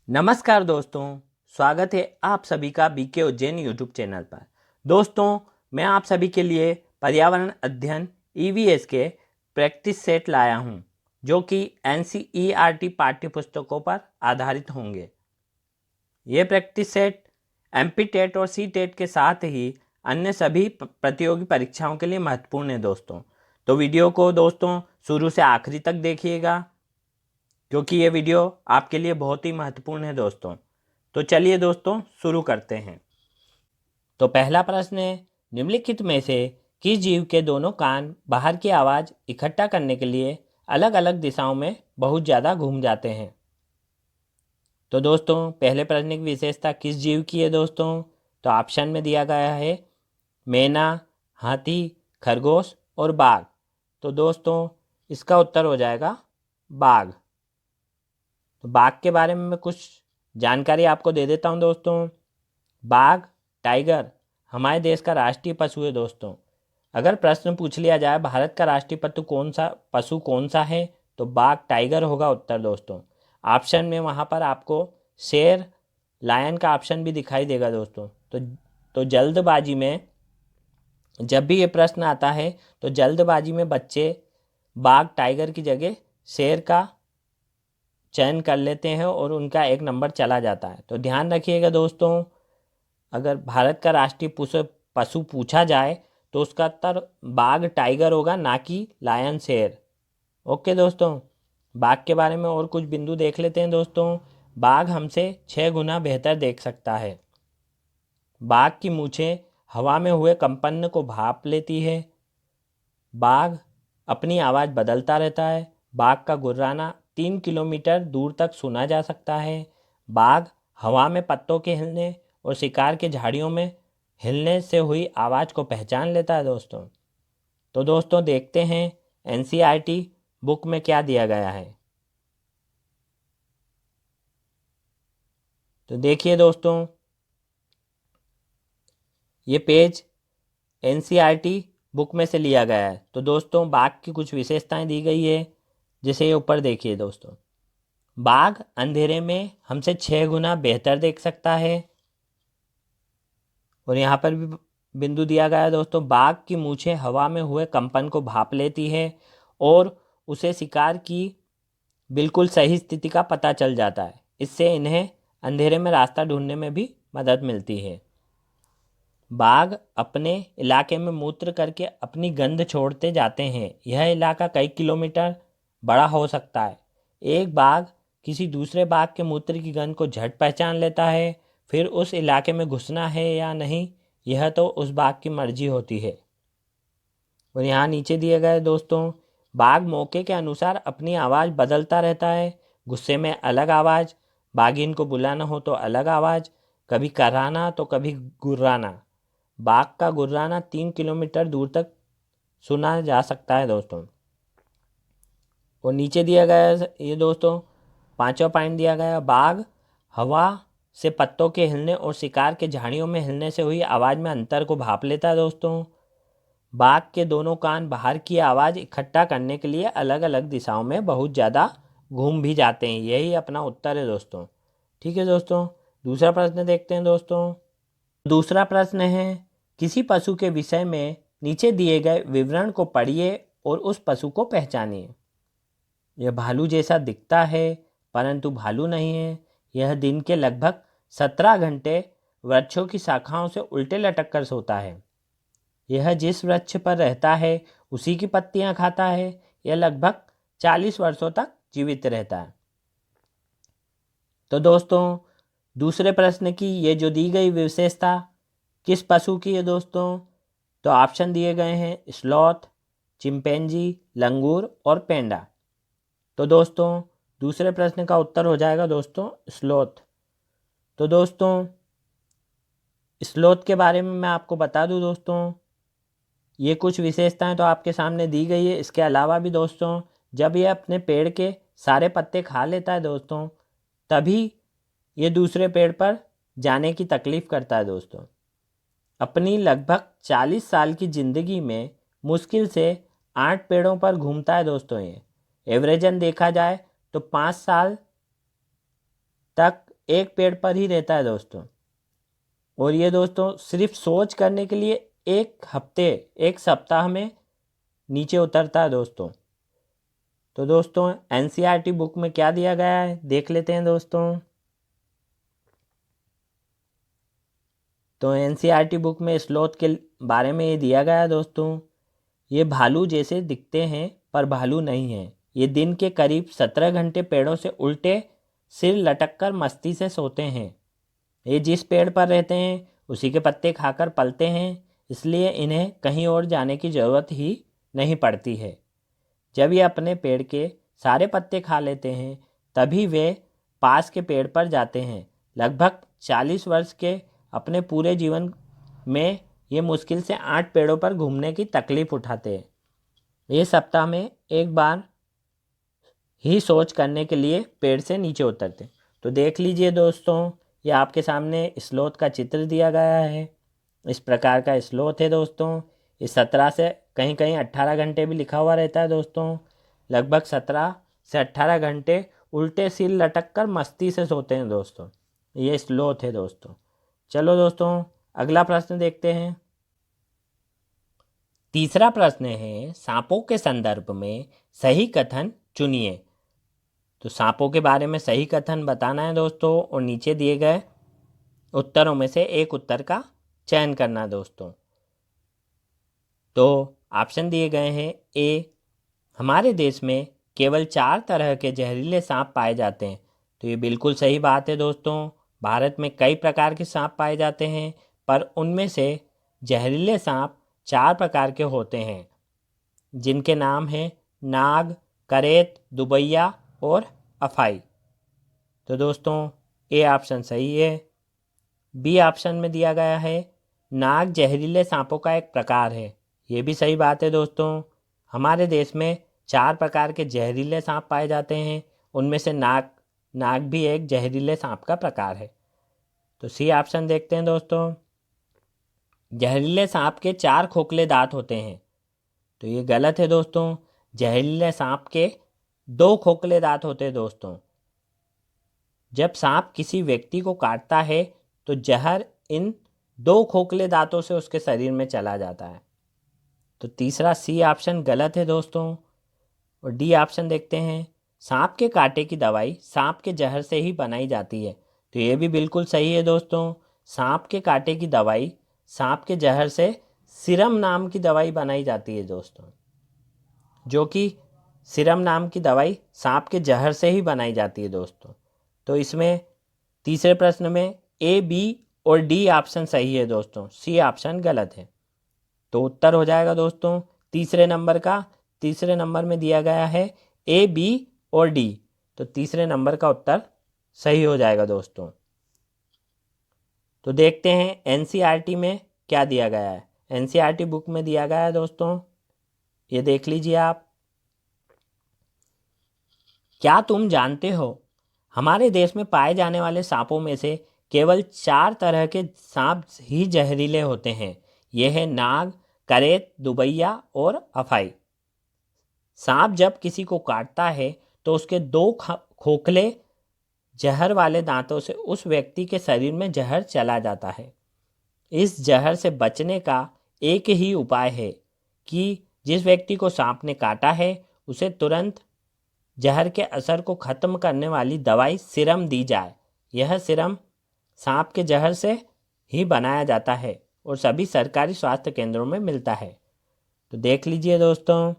नमस्कार दोस्तों, स्वागत है आप सभी का बीके उज्जैन यूट्यूब चैनल पर। दोस्तों, मैं आप सभी के लिए पर्यावरण अध्ययन ईवीएस के प्रैक्टिस सेट लाया हूं, जो कि एनसीईआरटी पाठ्य पुस्तकों पर आधारित होंगे। ये प्रैक्टिस सेट एमपी टेट और सी टेट के साथ ही अन्य सभी प्रतियोगी परीक्षाओं के लिए महत्वपूर्ण है दोस्तों। तो वीडियो को दोस्तों शुरू से आखिरी तक देखिएगा, क्योंकि ये वीडियो आपके लिए बहुत ही महत्वपूर्ण है दोस्तों। तो चलिए दोस्तों शुरू करते हैं। तो पहला प्रश्न है, निम्नलिखित में से किस जीव के दोनों कान बाहर की आवाज़ इकट्ठा करने के लिए अलग अलग दिशाओं में बहुत ज़्यादा घूम जाते हैं? तो दोस्तों पहले प्रश्न की विशेषता किस जीव की है दोस्तों? तो ऑप्शन में दिया गया है मैना, हाथी, खरगोश और बाघ। तो दोस्तों इसका उत्तर हो जाएगा बाघ। तो बाघ के बारे में मैं कुछ जानकारी आपको दे देता हूं दोस्तों। बाघ, टाइगर हमारे देश का राष्ट्रीय पशु है दोस्तों। अगर प्रश्न पूछ लिया जाए भारत का राष्ट्रीय पशु कौन सा है, तो बाघ, टाइगर होगा उत्तर दोस्तों। ऑप्शन में वहाँ पर आपको शेर, लायन का ऑप्शन भी दिखाई देगा दोस्तों। तो जल्दबाजी में जब भी ये प्रश्न आता है तो जल्दबाजी में बच्चे बाघ, टाइगर की जगह शेर का चयन कर लेते हैं और उनका एक नंबर चला जाता है। तो ध्यान रखिएगा दोस्तों, अगर भारत का राष्ट्रीय पशु पूछा जाए तो उसका उत्तर बाघ, टाइगर होगा, ना कि लायन, शेर। ओके दोस्तों, बाघ के बारे में और कुछ बिंदु देख लेते हैं दोस्तों। बाघ हमसे 6 गुना बेहतर देख सकता है। बाघ की मूछें हवा में हुए कंपन को भाप लेती है। बाघ अपनी आवाज़ बदलता रहता है। बाघ का गुर्राना 3 किलोमीटर दूर तक सुना जा सकता है। बाघ हवा में पत्तों के हिलने और शिकार के झाड़ियों में हिलने से हुई आवाज़ को पहचान लेता है दोस्तों। तो दोस्तों देखते हैं एनसीईआरटी बुक में क्या दिया गया है। तो देखिए दोस्तों, ये पेज एनसीईआरटी बुक में से लिया गया है। तो दोस्तों बाघ की कुछ विशेषताएं दी गई है, जिसे ये ऊपर देखिए दोस्तों। बाघ अंधेरे में हमसे 6 गुना बेहतर देख सकता है। और यहाँ पर भी बिंदु दिया गया है दोस्तों, बाघ की मूछें हवा में हुए कंपन को भाप लेती है और उसे शिकार की बिल्कुल सही स्थिति का पता चल जाता है। इससे इन्हें अंधेरे में रास्ता ढूंढने में भी मदद मिलती है। बाघ अपने इलाके में मूत्र करके अपनी गंध छोड़ते जाते हैं। यह इलाका कई किलोमीटर बड़ा हो सकता है। एक बाघ किसी दूसरे बाघ के मूत्र की गंध को झट पहचान लेता है। फिर उस इलाके में घुसना है या नहीं, यह तो उस बाघ की मर्जी होती है। और यहाँ नीचे दिए गए दोस्तों, बाघ मौके के अनुसार अपनी आवाज़ बदलता रहता है। गुस्से में अलग आवाज़, बाघिन को बुलाना हो तो अलग आवाज़, कभी कराना तो कभी गुर्राना। बाघ का गुर्राना 3 किलोमीटर दूर तक सुना जा सकता है दोस्तों। और नीचे दिया गया ये दोस्तों, पांचवा पॉइंट दिया गया, बाघ हवा से पत्तों के हिलने और शिकार के झाड़ियों में हिलने से हुई आवाज़ में अंतर को भाप लेता है दोस्तों। बाघ के दोनों कान बाहर की आवाज़ इकट्ठा करने के लिए अलग अलग दिशाओं में बहुत ज़्यादा घूम भी जाते हैं। यही अपना उत्तर है दोस्तों। ठीक है दोस्तों, दूसरा प्रश्न देखते हैं दोस्तों। दूसरा प्रश्न है, किसी पशु के विषय में नीचे दिए गए विवरण को पढ़िए और उस पशु को पहचानिए। यह भालू जैसा दिखता है परंतु भालू नहीं है। यह दिन के लगभग 17 घंटे वृक्षों की शाखाओं से उल्टे लटक कर सोता है। यह जिस वृक्ष पर रहता है उसी की पत्तियां खाता है। यह लगभग 40 वर्षों तक जीवित रहता है। तो दोस्तों दूसरे प्रश्न की ये जो दी गई विशेषता किस पशु की है दोस्तों? तो ऑप्शन दिए गए हैं स्लॉथ, चिंपैंजी, लंगूर और पेंडा। तो दोस्तों दूसरे प्रश्न का उत्तर हो जाएगा दोस्तों स्लॉथ। तो दोस्तों स्लॉथ के बारे में मैं आपको बता दूं दोस्तों, ये कुछ विशेषताएं तो आपके सामने दी गई है। इसके अलावा भी दोस्तों जब ये अपने पेड़ के सारे पत्ते खा लेता है दोस्तों, तभी ये दूसरे पेड़ पर जाने की तकलीफ़ करता है दोस्तों। अपनी लगभग 40 साल की ज़िंदगी में मुश्किल से 8 पेड़ों पर घूमता है दोस्तों। ये एवरेजन देखा जाए तो 5 साल तक एक पेड़ पर ही रहता है दोस्तों, और ये दोस्तों सिर्फ सोच करने के लिए एक सप्ताह में नीचे उतरता है दोस्तों। तो दोस्तों एनसीईआरटी बुक में क्या दिया गया है देख लेते हैं दोस्तों। तो एनसीईआरटी बुक में स्लोथ के बारे में ये दिया गया है दोस्तों। ये भालू जैसे दिखते हैं पर भालू नहीं है। ये दिन के करीब 17 घंटे पेड़ों से उल्टे सिर लटक कर मस्ती से सोते हैं। ये जिस पेड़ पर रहते हैं उसी के पत्ते खाकर पलते हैं, इसलिए इन्हें कहीं और जाने की ज़रूरत ही नहीं पड़ती है। जब ये अपने पेड़ के सारे पत्ते खा लेते हैं तभी वे पास के पेड़ पर जाते हैं। लगभग 40 वर्ष के अपने पूरे जीवन में ये मुश्किल से 8 पेड़ों पर घूमने की तकलीफ उठाते हैं। ये सप्ताह में एक बार ही सोच करने के लिए पेड़ से नीचे उतरते। तो देख लीजिए दोस्तों, ये आपके सामने स्लोथ का चित्र दिया गया है। इस प्रकार का स्लोथ है दोस्तों। इस 17 से कहीं कहीं 18 घंटे भी लिखा हुआ रहता है दोस्तों। लगभग 17 से 18 घंटे उल्टे सिर लटक कर मस्ती से सोते हैं दोस्तों। ये स्लोथ है दोस्तों। चलो दोस्तों अगला प्रश्न देखते हैं। तीसरा प्रश्न है, सांपों के संदर्भ में सही कथन चुनिए। तो सांपों के बारे में सही कथन बताना है दोस्तों, और नीचे दिए गए उत्तरों में से एक उत्तर का चयन करना है दोस्तों। तो ऑप्शन दिए गए हैं। ए, हमारे देश में केवल 4 तरह के जहरीले सांप पाए जाते हैं। तो ये बिल्कुल सही बात है दोस्तों। भारत में कई प्रकार के सांप पाए जाते हैं, पर उनमें से जहरीले सांप 4 प्रकार के होते हैं, जिनके नाम हैं नाग, करेत, दुबैया और अफाई। तो दोस्तों ए ऑप्शन सही है। बी ऑप्शन में दिया गया है नाग जहरीले सांपों का एक प्रकार है। ये भी सही बात है दोस्तों। हमारे देश में 4 प्रकार के जहरीले सांप पाए जाते हैं, उनमें से नाग भी एक जहरीले सांप का प्रकार है। तो सी ऑप्शन देखते हैं दोस्तों। जहरीले सांप के 4 खोखले दांत होते हैं। तो ये गलत है दोस्तों। जहरीले सांप के 2 खोखले दांत होते हैं दोस्तों। जब सांप किसी व्यक्ति को काटता है तो जहर इन 2 खोखले दांतों से उसके शरीर में चला जाता है। तो तीसरा सी ऑप्शन गलत है दोस्तों। और डी ऑप्शन देखते हैं। सांप के कांटे की दवाई सांप के जहर से ही बनाई जाती है। तो ये भी बिल्कुल सही है दोस्तों। सांप के कांटे की दवाई सांप के जहर से सीरम नाम की दवाई बनाई जाती है दोस्तों, जो कि सीरम नाम की दवाई सांप के जहर से ही बनाई जाती है दोस्तों। तो इसमें तीसरे प्रश्न में ए, बी और डी ऑप्शन सही है दोस्तों, सी ऑप्शन गलत है। तो उत्तर हो जाएगा दोस्तों तीसरे नंबर का। तीसरे नंबर में दिया गया है ए, बी और डी। तो तीसरे नंबर का उत्तर सही हो जाएगा दोस्तों। तो देखते हैं एनसीईआरटी में क्या दिया गया है। एनसीईआरटी बुक में दिया गया है दोस्तों, ये देख लीजिए आप। क्या तुम जानते हो हमारे देश में पाए जाने वाले सांपों में से केवल 4 तरह के सांप ही जहरीले होते हैं। यह है नाग, करेत, दुबैया और अफाई। सांप जब किसी को काटता है तो उसके 2 खोखले जहर वाले दांतों से उस व्यक्ति के शरीर में जहर चला जाता है। इस जहर से बचने का एक ही उपाय है कि जिस व्यक्ति को सांप ने काटा है उसे तुरंत जहर के असर को ख़त्म करने वाली दवाई सीरम दी जाए। यह सीरम सांप के जहर से ही बनाया जाता है और सभी सरकारी स्वास्थ्य केंद्रों में मिलता है। तो देख लीजिए दोस्तों,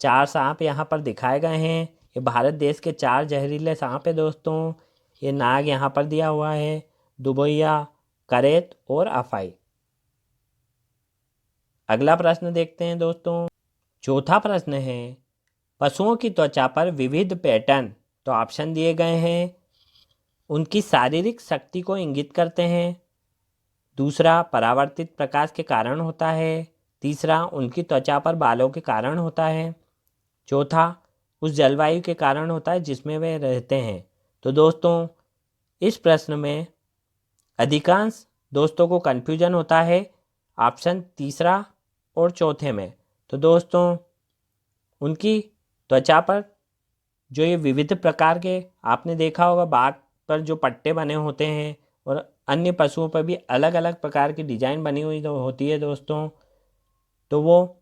4 सांप यहाँ पर दिखाए गए हैं। ये भारत देश के 4 जहरीले सांप है दोस्तों। ये नाग यहाँ पर दिया हुआ है, दुबैया, करेत और अफाई। अगला प्रश्न देखते हैं दोस्तों। चौथा प्रश्न है, पशुओं की त्वचा पर विविध पैटर्न। तो ऑप्शन दिए गए हैं। उनकी शारीरिक शक्ति को इंगित करते हैं। दूसरा, परावर्तित प्रकाश के कारण होता है। तीसरा, उनकी त्वचा पर बालों के कारण होता है। चौथा, उस जलवायु के कारण होता है जिसमें वे रहते हैं। तो दोस्तों इस प्रश्न में अधिकांश दोस्तों को कन्फ्यूजन होता है ऑप्शन तीसरा और चौथे में। तो दोस्तों उनकी त्वचा पर जो ये विविध प्रकार के आपने देखा होगा बाघ पर जो पट्टे बने होते हैं और अन्य पशुओं पर भी अलग अलग प्रकार की डिजाइन बनी हुई होती है दोस्तों, तो वो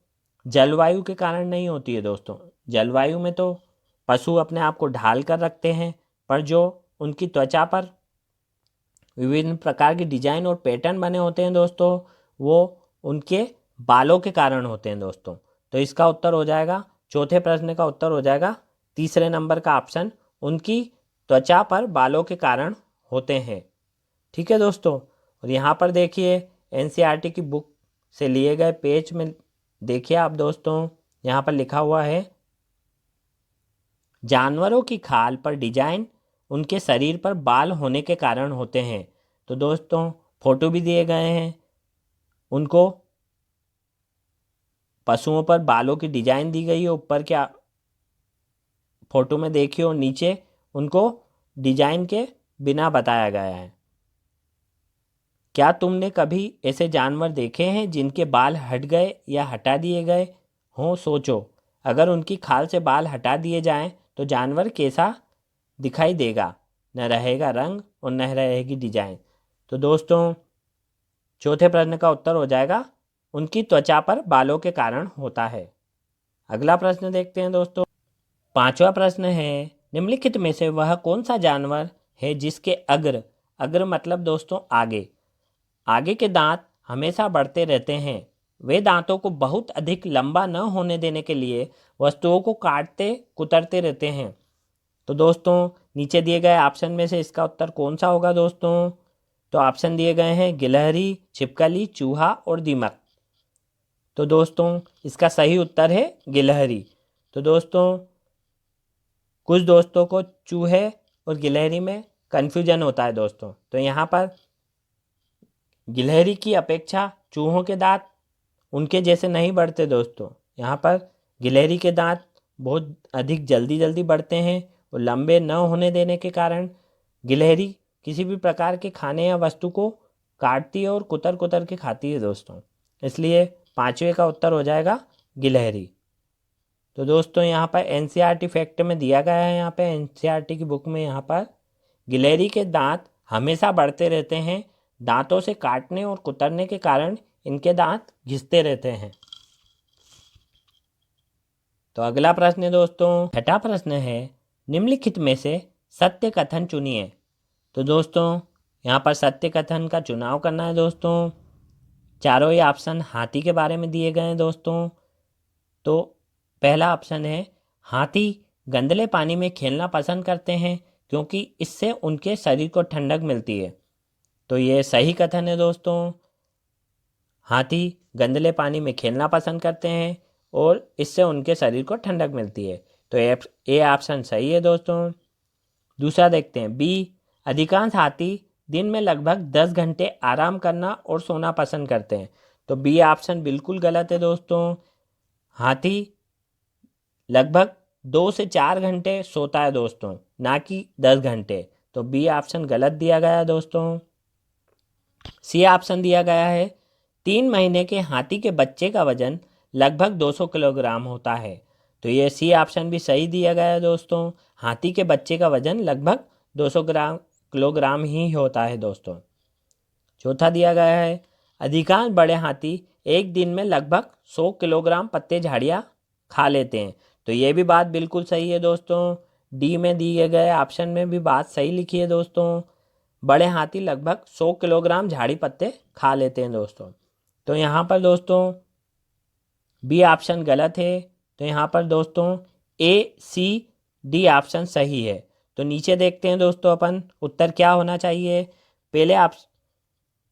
जलवायु के कारण नहीं होती है दोस्तों। जलवायु में तो पशु अपने आप को ढाल कर रखते हैं, पर जो उनकी त्वचा पर विभिन्न प्रकार की डिजाइन और पैटर्न बने होते हैं दोस्तों, वो उनके बालों के कारण होते हैं दोस्तों। तो इसका उत्तर हो जाएगा, चौथे प्रश्न का उत्तर हो जाएगा तीसरे नंबर का ऑप्शन, उनकी त्वचा पर बालों के कारण होते हैं। ठीक है दोस्तों। और यहाँ पर देखिए एनसीईआरटी की बुक से लिए गए पेज में देखिए आप दोस्तों, यहाँ पर लिखा हुआ है जानवरों की खाल पर डिजाइन उनके शरीर पर बाल होने के कारण होते हैं। तो दोस्तों फोटो भी दिए गए हैं, उनको पशुओं पर बालों की डिजाइन दी गई है, ऊपर क्या फोटो में देखिए, और नीचे उनको डिजाइन के बिना बताया गया है। क्या तुमने कभी ऐसे जानवर देखे हैं जिनके बाल हट गए या हटा दिए गए हों? सोचो, अगर उनकी खाल से बाल हटा दिए जाएं तो जानवर कैसा दिखाई देगा? न रहेगा रंग और न रहेगी डिजाइन। तो दोस्तों चौथे प्रश्न का उत्तर हो जाएगा उनकी त्वचा पर बालों के कारण होता है। अगला प्रश्न देखते हैं दोस्तों। पांचवा प्रश्न है, निम्नलिखित में से वह कौन सा जानवर है जिसके अग्र मतलब दोस्तों आगे के दांत हमेशा बढ़ते रहते हैं? वे दांतों को बहुत अधिक लंबा न होने देने के लिए वस्तुओं को काटते कुतरते रहते हैं। तो दोस्तों नीचे दिए गए ऑप्शन में से इसका उत्तर कौन सा होगा दोस्तों? तो ऑप्शन दिए गए हैं गिलहरी, छिपकली, चूहा और दीमक। तो दोस्तों इसका सही उत्तर है गिलहरी। तो दोस्तों कुछ दोस्तों को चूहे और गिलहरी में कन्फ्यूजन होता है दोस्तों। तो यहाँ पर गिलहरी की अपेक्षा चूहों के दांत उनके जैसे नहीं बढ़ते दोस्तों। यहाँ पर गिलहरी के दांत बहुत अधिक जल्दी बढ़ते हैं और लंबे न होने देने के कारण गिलहरी किसी भी प्रकार के खाने या वस्तु को काटती है और कुतर के खाती है दोस्तों। इसलिए पांचवे का उत्तर हो जाएगा गिलहरी। तो दोस्तों यहाँ पर एनसीईआरटी फैक्ट में दिया गया है, यहाँ पे एनसीईआरटी की बुक में यहाँ पर गिलहरी के दांत हमेशा बढ़ते रहते हैं, दांतों से काटने और कुतरने के कारण इनके दांत घिसते रहते हैं। तो अगला प्रश्न है दोस्तों, छठा प्रश्न है, निम्नलिखित में से सत्य कथन चुनिए। तो दोस्तों यहाँ पर सत्य कथन का चुनाव करना है दोस्तों। चारों ही ऑप्शन हाथी के बारे में दिए गए हैं दोस्तों। तो पहला ऑप्शन है, हाथी गंदले पानी में खेलना पसंद करते हैं क्योंकि इससे उनके शरीर को ठंडक मिलती है। तो ये सही कथन है दोस्तों। हाथी गंदले पानी में खेलना पसंद करते हैं और इससे उनके शरीर को ठंडक मिलती है। तो ए ऑप्शन सही है दोस्तों। दूसरा देखते हैं, बी, अधिकांश हाथी दिन में लगभग 10 घंटे आराम करना और सोना पसंद करते हैं। तो बी ऑप्शन बिल्कुल गलत है दोस्तों। हाथी लगभग 2 से 4 घंटे सोता है दोस्तों, ना कि 10 घंटे। तो बी ऑप्शन गलत दिया गया है दोस्तों। सी ऑप्शन दिया गया है, 3 महीने के हाथी के बच्चे का वजन लगभग 200 किलोग्राम होता है। तो ये सी ऑप्शन भी सही दिया गया है दोस्तों। हाथी के बच्चे का वजन लगभग 200 किलोग्राम ही होता है दोस्तों। चौथा दिया गया है, अधिकांश बड़े हाथी एक दिन में लगभग 100 किलोग्राम पत्ते झाड़ियाँ खा लेते हैं। तो ये भी बात बिल्कुल सही है दोस्तों। डी में दिए गए ऑप्शन में भी बात सही लिखी है दोस्तों। बड़े हाथी लगभग 100 किलोग्राम झाड़ी पत्ते खा लेते हैं दोस्तों। तो यहाँ पर दोस्तों बी ऑप्शन गलत है। तो यहाँ पर दोस्तों ए, सी, डी ऑप्शन सही है। तो नीचे देखते हैं दोस्तों अपन उत्तर क्या होना चाहिए।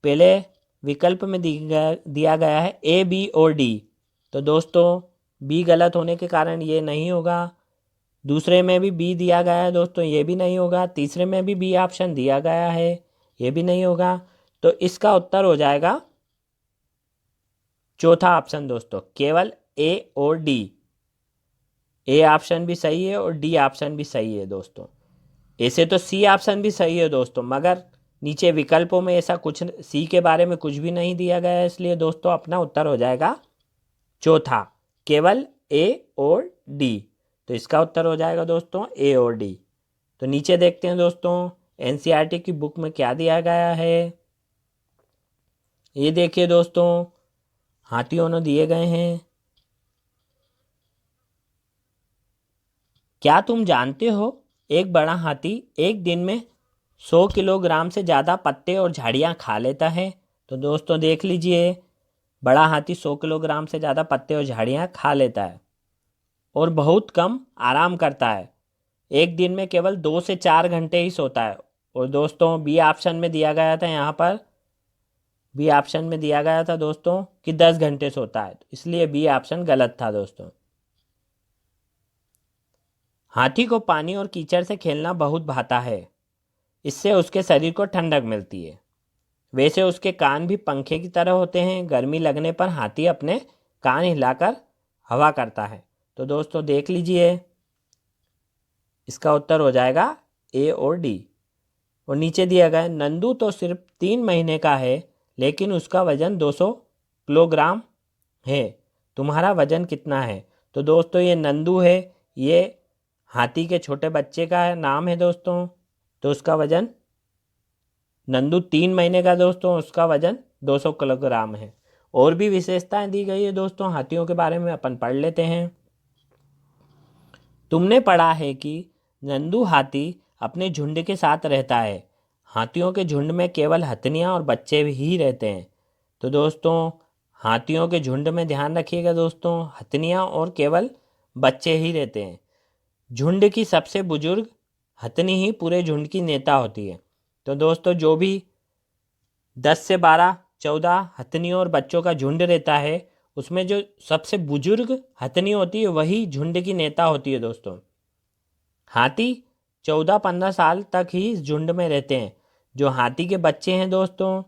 पहले विकल्प में दिया गया है ए, बी और डी। तो दोस्तों बी गलत होने के कारण ये नहीं होगा। दूसरे में भी बी दिया गया है दोस्तों, ये भी नहीं होगा। तीसरे में भी बी ऑप्शन दिया गया है, ये भी नहीं होगा। तो इसका उत्तर हो जाएगा चौथा ऑप्शन दोस्तों, केवल ए और डी। ए ऑप्शन भी सही है और डी ऑप्शन भी सही है दोस्तों। ऐसे तो सी ऑप्शन भी सही है दोस्तों, मगर नीचे विकल्पों में ऐसा कुछ सी के बारे में कुछ भी नहीं दिया गया है, इसलिए दोस्तों अपना उत्तर हो जाएगा चौथा, केवल ए और डी। तो इसका उत्तर हो जाएगा दोस्तों ए और डी। तो नीचे देखते हैं दोस्तों, एनसीईआरटी की बुक में क्या दिया गया है। ये देखिए दोस्तों, हाथियों दिए गए हैं। क्या तुम जानते हो एक बड़ा हाथी एक दिन में 100 किलोग्राम से ज़्यादा पत्ते और झाड़ियाँ खा लेता है। तो दोस्तों देख लीजिए, बड़ा हाथी 100 किलोग्राम से ज़्यादा पत्ते और झाड़ियाँ खा लेता है और बहुत कम आराम करता है। एक दिन में केवल 2 से 4 घंटे ही सोता है। और दोस्तों बी ऑप्शन में दिया गया था, यहाँ पर बी ऑप्शन में दिया गया था दोस्तों कि 10 घंटे सोता है, इसलिए बी ऑप्शन गलत था दोस्तों। हाथी को पानी और कीचड़ से खेलना बहुत भाता है, इससे उसके शरीर को ठंडक मिलती है। वैसे उसके कान भी पंखे की तरह होते हैं। गर्मी लगने पर हाथी अपने कान हिलाकर हवा करता है। तो दोस्तों देख लीजिए, इसका उत्तर हो जाएगा ए और डी। और नीचे दिया गया है, नंदू तो सिर्फ 3 महीने का है लेकिन उसका वजन 200 किलोग्राम है। तुम्हारा वजन कितना है। तो दोस्तों ये नंदू है, ये हाथी के छोटे बच्चे का नाम है दोस्तों। तो उसका वजन नंदू 3 महीने का दोस्तों, उसका वजन 200 किलोग्राम है। और भी विशेषताएं दी गई है दोस्तों हाथियों के बारे में, अपन पढ़ लेते हैं। तुमने पढ़ा है कि नंदू हाथी अपने झुंड के साथ रहता है। हाथियों के झुंड में केवल हथनियाँ और बच्चे ही रहते हैं। तो दोस्तों हाथियों के झुंड में ध्यान रखिएगा दोस्तों, हथनियाँ और केवल बच्चे ही रहते हैं। झुंड की सबसे बुजुर्ग हथनी ही पूरे झुंड की नेता होती है। तो दोस्तों जो भी 10 से 12, 14 हथनियों और बच्चों का झुंड रहता है, उसमें जो सबसे बुजुर्ग हथनी होती है वही झुंड की नेता होती है दोस्तों। हाथी 14-15 साल तक ही इस झुंड में रहते हैं। जो हाथी के बच्चे हैं दोस्तों,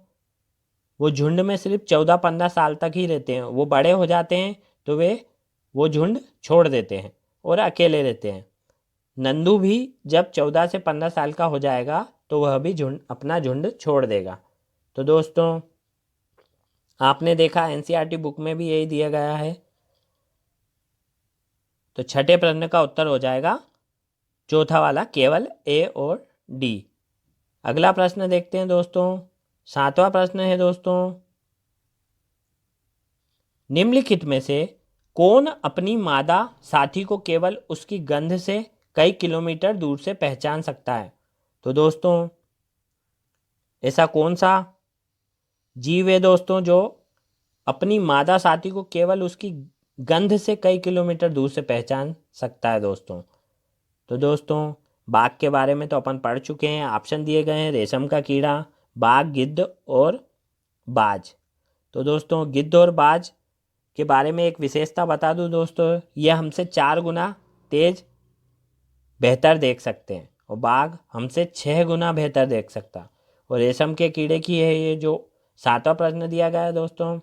वो झुंड में सिर्फ 14-15 साल तक ही रहते हैं। वो बड़े हो जाते हैं तो वो झुंड छोड़ देते हैं और अकेले रहते हैं। नंदू भी जब 14 से 15 साल का हो जाएगा तो वह भी अपना झुंड छोड़ देगा। तो दोस्तों आपने देखा एनसीईआरटी बुक में भी यही दिया गया है। तो छठे प्रश्न का उत्तर हो जाएगा चौथा वाला, केवल ए और डी। अगला प्रश्न देखते हैं दोस्तों। 7वां प्रश्न है दोस्तों, निम्नलिखित में से कौन अपनी मादा साथी को केवल उसकी गंध से कई किलोमीटर दूर से पहचान सकता है। तो दोस्तों ऐसा कौन सा जीव है दोस्तों जो अपनी मादा साथी को केवल उसकी गंध से कई किलोमीटर दूर से पहचान सकता है दोस्तों। तो दोस्तों बाघ के बारे में तो अपन पढ़ चुके हैं। ऑप्शन दिए गए हैं, रेशम का कीड़ा, बाघ, गिद्ध और बाज। तो दोस्तों गिद्ध और बाज के बारे में एक विशेषता बता दूं दोस्तों, ये हमसे 4 गुना तेज बेहतर देख सकते हैं और बाघ हमसे 6 गुना बेहतर देख सकता। और रेशम के कीड़े की है ये जो 7वां प्रश्न दिया गया है दोस्तों,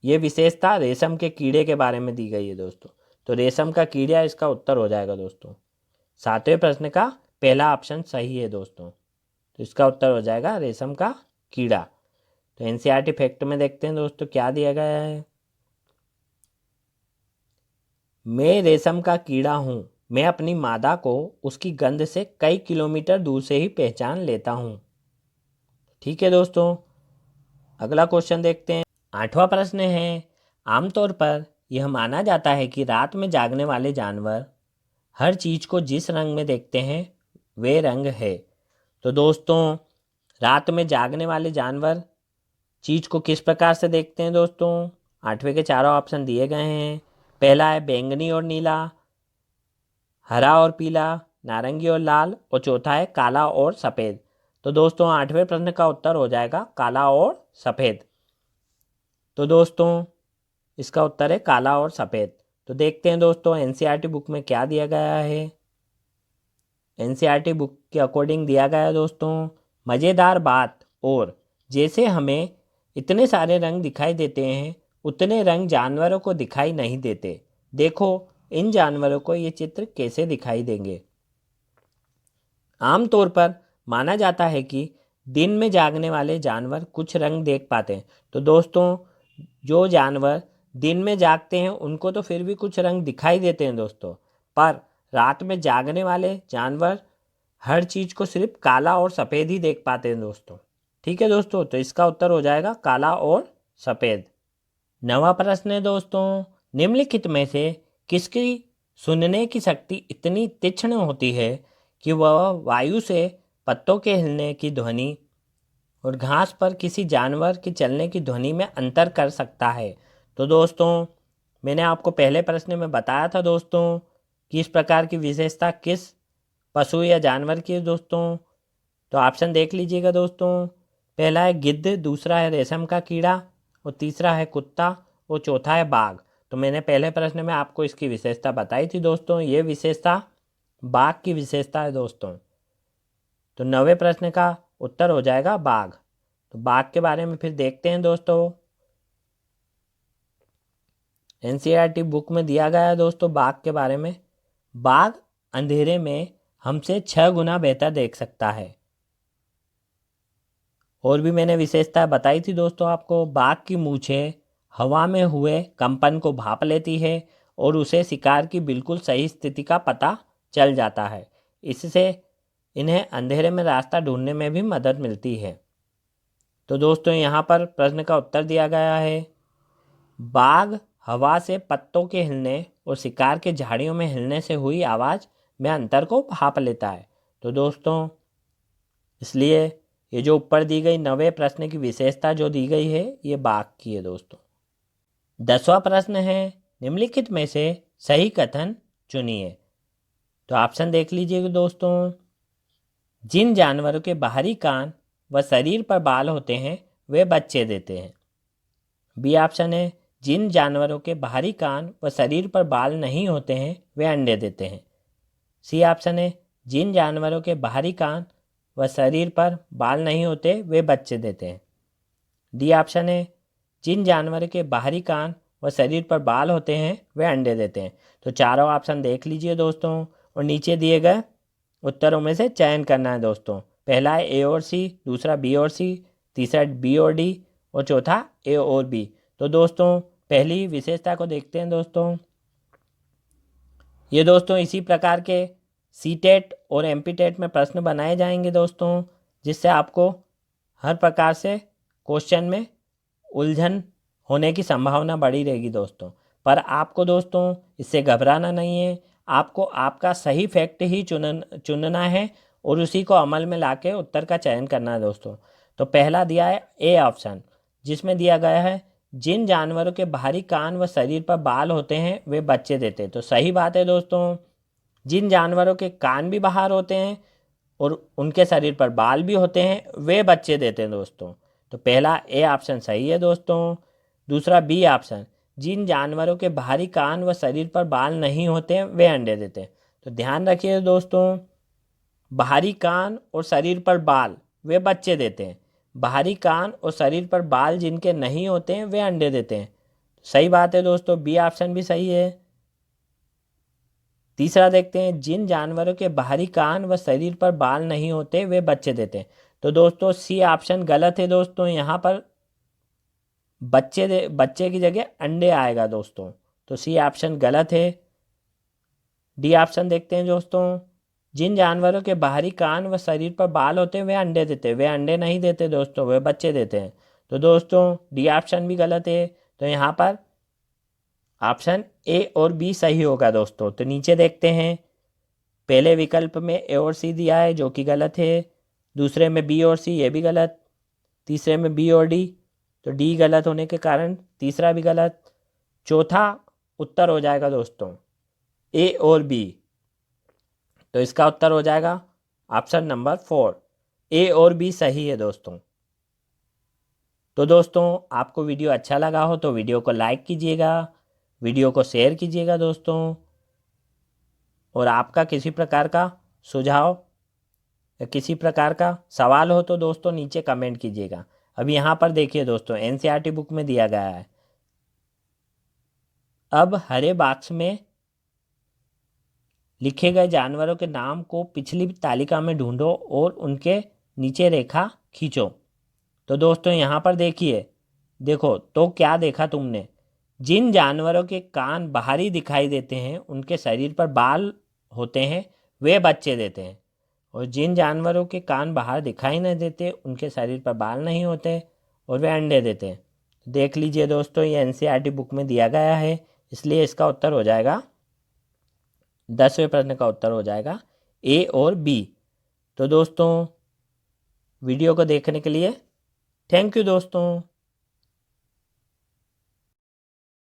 ये विशेषता रेशम के कीड़े के बारे में दी गई है दोस्तों। तो रेशम का कीड़ा इसका उत्तर हो जाएगा दोस्तों। 7वें प्रश्न का पहला ऑप्शन सही है दोस्तों। तो इसका उत्तर हो जाएगा रेशम का कीड़ा। तो एनसीईआरटी फैक्ट में देखते हैं दोस्तों क्या दिया गया है। मैं रेशम का कीड़ा हूँ, मैं अपनी मादा को उसकी गंध से कई किलोमीटर दूर से ही पहचान लेता हूँ। ठीक है दोस्तों, अगला क्वेश्चन देखते हैं। 8वां प्रश्न है, आमतौर पर यह माना जाता है कि रात में जागने वाले जानवर हर चीज़ को जिस रंग में देखते हैं वे रंग है। तो दोस्तों रात में जागने वाले जानवर चीज़ को किस प्रकार से देखते हैं दोस्तों। 8वें के चारों ऑप्शन दिए गए हैं। पहला है बैंगनी और नीला, हरा और पीला, नारंगी और लाल, और चौथा है काला और सफ़ेद। तो दोस्तों 8वें प्रश्न का उत्तर हो जाएगा काला और सफ़ेद। तो दोस्तों इसका उत्तर है काला और सफ़ेद। तो देखते हैं दोस्तों एनसीईआरटी बुक में क्या दिया गया है। एनसीईआरटी बुक के अकॉर्डिंग दिया गया है दोस्तों, मज़ेदार बात और जैसे हमें इतने सारे रंग दिखाई देते हैं उतने रंग जानवरों को दिखाई नहीं देते। देखो इन जानवरों को ये चित्र कैसे दिखाई देंगे। आमतौर पर माना जाता है कि दिन में जागने वाले जानवर कुछ रंग देख पाते हैं। तो दोस्तों जो जानवर दिन में जागते हैं उनको तो फिर भी कुछ रंग दिखाई देते हैं दोस्तों, पर रात में जागने वाले जानवर हर चीज़ को सिर्फ काला और सफ़ेद ही देख पाते हैं दोस्तों। ठीक है दोस्तों, तो इसका उत्तर हो जाएगा काला और सफ़ेद। नवा प्रश्न है दोस्तों, निम्नलिखित में से किसकी सुनने की शक्ति इतनी तीक्ष्ण होती है कि वह वायु से पत्तों के हिलने की ध्वनि और घास पर किसी जानवर की चलने की ध्वनि में अंतर कर सकता है। तो दोस्तों, मैंने आपको पहले प्रश्न में बताया था दोस्तों कि इस प्रकार की विशेषता किस पशु या जानवर की है दोस्तों। तो ऑप्शन देख लीजिएगा दोस्तों। पहला है गिद्ध, दूसरा है रेशम का कीड़ा और तीसरा है कुत्ता और चौथा है बाघ। तो मैंने पहले प्रश्न में आपको इसकी विशेषता बताई थी दोस्तों। ये विशेषता बाघ की विशेषता है दोस्तों। तो 9वें प्रश्न का उत्तर हो जाएगा बाघ। तो बाघ के बारे में फिर देखते हैं दोस्तों। एनसीईआरटी बुक में दिया गया है दोस्तों बाघ के बारे में। बाघ अंधेरे में हमसे 6 गुना बेहतर देख सकता है। और भी मैंने विशेषता बताई थी दोस्तों आपको। बाघ की मूछें हवा में हुए कंपन को भाप लेती है और उसे शिकार की बिल्कुल सही स्थिति का पता चल जाता है। इससे इन्हें अंधेरे में रास्ता ढूंढने में भी मदद मिलती है। तो दोस्तों, यहाँ पर प्रश्न का उत्तर दिया गया है बाघ हवा से पत्तों के हिलने और शिकार के झाड़ियों में हिलने से हुई आवाज़ में अंतर को भाप लेता है। तो दोस्तों, इसलिए ये जो ऊपर दी गई 9वें प्रश्न की विशेषता जो दी गई है ये बाघ की है दोस्तों। 10वां प्रश्न है निम्नलिखित में से सही कथन चुनिए। तो ऑप्शन देख लीजिएगा दोस्तों। जिन जानवरों के बाहरी कान व शरीर पर बाल होते हैं वे बच्चे देते हैं। बी ऑप्शन है जिन जानवरों के बाहरी कान व शरीर पर बाल नहीं होते हैं वे अंडे देते हैं। सी ऑप्शन है जिन जानवरों के बाहरी कान व शरीर पर बाल नहीं होते वे बच्चे देते हैं। डी ऑप्शन है जिन जानवरों के बाहरी कान व शरीर पर बाल होते हैं वे अंडे देते हैं। तो चारों ऑप्शन देख लीजिए दोस्तों और नीचे दिए गए उत्तरों में से चयन करना है दोस्तों। पहला है ए और सी, दूसरा बी और सी, तीसरा बी और डी और चौथा ए और बी। तो दोस्तों, पहली विशेषता को देखते हैं दोस्तों। ये दोस्तों इसी प्रकार के सीटेट और एमपीटेट में प्रश्न बनाए जाएंगे दोस्तों, जिससे आपको हर प्रकार से क्वेश्चन में उलझन होने की संभावना बढ़ी रहेगी दोस्तों। पर आपको दोस्तों इससे घबराना नहीं है। आपको आपका सही फैक्ट ही चुनना है और उसी को अमल में लाके उत्तर का चयन करना है दोस्तों। तो पहला दिया है ए ऑप्शन, जिसमें दिया गया है जिन जानवरों के बाहरी कान व शरीर पर बाल होते हैं वे बच्चे देते हैं। तो सही बात है दोस्तों। जिन जानवरों के कान भी बाहर होते हैं और उनके शरीर पर बाल भी होते हैं वे बच्चे देते हैं दोस्तों। तो पहला ए ऑप्शन सही है दोस्तों। दूसरा बी ऑप्शन, जिन जानवरों के बाहरी कान व शरीर पर बाल नहीं होते हैं वे अंडे देते हैं। तो ध्यान रखिए दोस्तों, बाहरी कान और शरीर पर बाल वे बच्चे देते हैं। बाहरी कान और शरीर पर बाल जिनके नहीं होते हैं वे अंडे देते हैं। सही बात है दोस्तों, बी ऑप्शन भी सही है। तीसरा देखते हैं जिन जानवरों के बाहरी कान व शरीर पर बाल नहीं होते वे बच्चे देते हैं। तो दोस्तों सी ऑप्शन गलत है दोस्तों। यहाँ पर बच्चे की जगह अंडे आएगा दोस्तों। तो सी ऑप्शन गलत है। डी ऑप्शन देखते हैं दोस्तों, जिन जानवरों के बाहरी कान व शरीर पर बाल होते हैं वे अंडे देते हैं। वे अंडे नहीं देते दोस्तों, वे बच्चे देते हैं। तो दोस्तों डी ऑप्शन भी गलत है। तो यहाँ पर ऑप्शन ए और बी सही होगा दोस्तों। तो नीचे देखते हैं, पहले विकल्प में ए और सी दिया है जो कि गलत है। दूसरे में बी और सी, ये भी गलत। तीसरे में बी और डी, तो डी गलत होने के कारण तीसरा भी गलत। चौथा उत्तर हो जाएगा दोस्तों ए और बी। तो इसका उत्तर हो जाएगा ऑप्शन नंबर 4, ए और बी सही है दोस्तों। तो दोस्तों, आपको वीडियो अच्छा लगा हो तो वीडियो को लाइक कीजिएगा, वीडियो को शेयर कीजिएगा दोस्तों। और आपका किसी प्रकार का सुझाव या किसी प्रकार का सवाल हो तो दोस्तों नीचे कमेंट कीजिएगा। अब यहाँ पर देखिए दोस्तों, एनसीईआरटी बुक में दिया गया है, अब हरे बॉक्स में लिखे गए जानवरों के नाम को पिछली तालिका में ढूंढो और उनके नीचे रेखा खींचो। तो दोस्तों यहाँ पर देखिए, देखो तो क्या देखा तुमने, जिन जानवरों के कान बाहरी दिखाई देते हैं उनके शरीर पर बाल होते हैं वे बच्चे देते हैं। और जिन जानवरों के कान बाहर दिखाई नहीं देते, उनके शरीर पर बाल नहीं होते और वे अंडे देते हैं। देख लीजिए दोस्तों, ये एनसीईआरटी बुक में दिया गया है, इसलिए इसका उत्तर हो जाएगा 10वें प्रश्न का उत्तर हो जाएगा ए और बी। तो दोस्तों वीडियो को देखने के लिए थैंक यू दोस्तों।